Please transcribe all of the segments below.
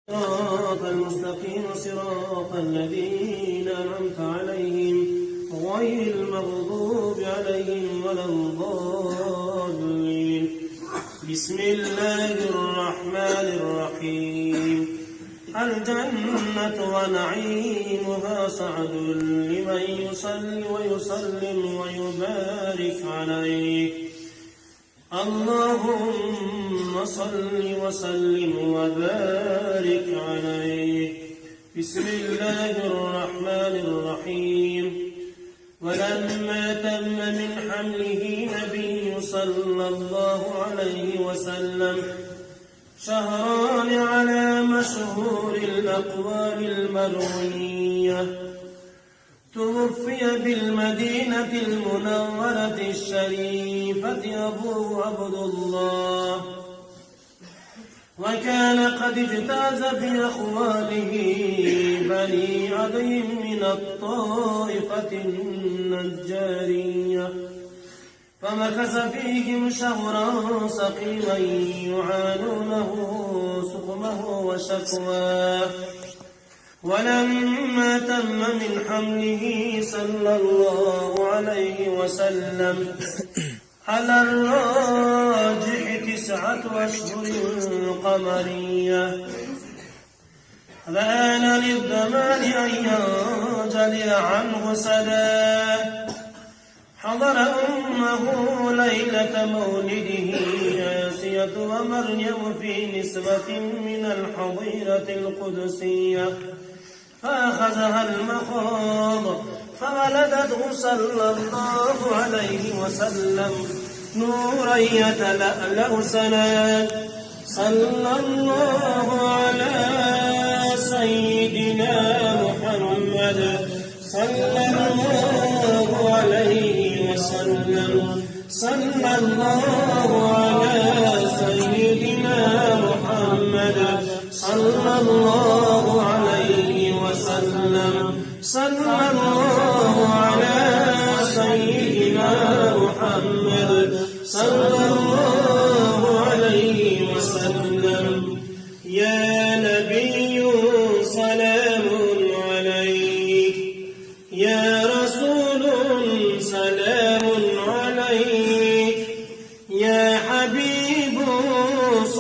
صراط المستقيم صراط الذين أنعمت عليهم غير المغضوب عليهم ولا الضالين. بسم الله الرحمن الرحيم. الجنة ونعيمها سعد لمن يصلي ويسلم ويبارك عليه. اللهم صل وسلم وبارك عليه. بسم الله الرحمن الرحيم. ولما تم من حمله نبي صلى الله عليه وسلم شهران على مشهور الأقوال المروية، توفي بالمدينة المنورة الشريفة أبو عبد الله، وكان قد اجتاز في أخواله بني عدي من الطائفة النجارية، فمكث فيهم شهرا سقيما يعانونه سقمه وشكواه. ولما تم من حمله صلى الله عليه وسلم على الراجح 9 أشهر قمرية، فآن للزمان أن ينجلي عنه سداه. حضر أمه ليلة مولده آسية ومريم في نسبة من الحظيرة القدسية، فأخذها المخاض فولدته صلى الله عليه وسلم نورا يتلألأ سناه. صلى الله على سيدنا محمد صلى الله عليه وسلم. صلى الله على سيدنا محمد صلى الله عليه وسلم. صلى الله على سيدنا محمد صلى الله عليه وسلم. يا نبي سلام عليك، يا رسول سلام عليك، يا حبيب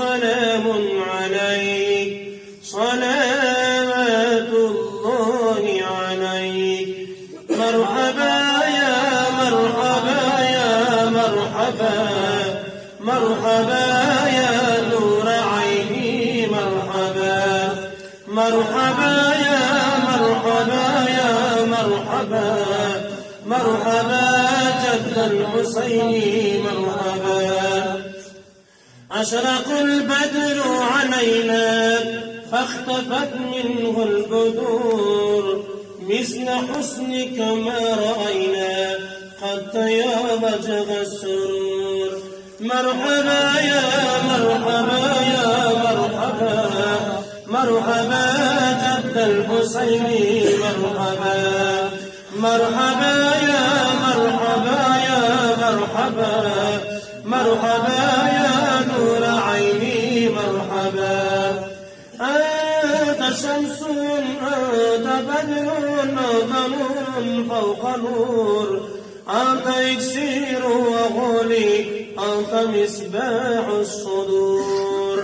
سلام عليك، صلوات الله عليك. مرحبا يا مرحبا يا مرحبا، مرحبا يا نور عيني، مرحبا مرحبا يا مرحبا يا مرحبا، مرحبا جد الحسين مرحبا. أشرق البدر علينا فاختفت منه البدور، مثل حسنك ما رأينا قد تياب وجه السرور. مرحبا يا مرحبا يا مرحبا، مرحبا جد الحسين مرحبا. مرحبا يا مرحبا يا مرحبا، مرحبا يا نور عيني مرحبا. أنت شمس أنت بدر أنت نور فوق نور، أنت إكسير وغولي أنت مصباح الصدور.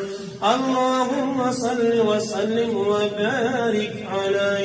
اللهم صل وسلم وبارك عليك.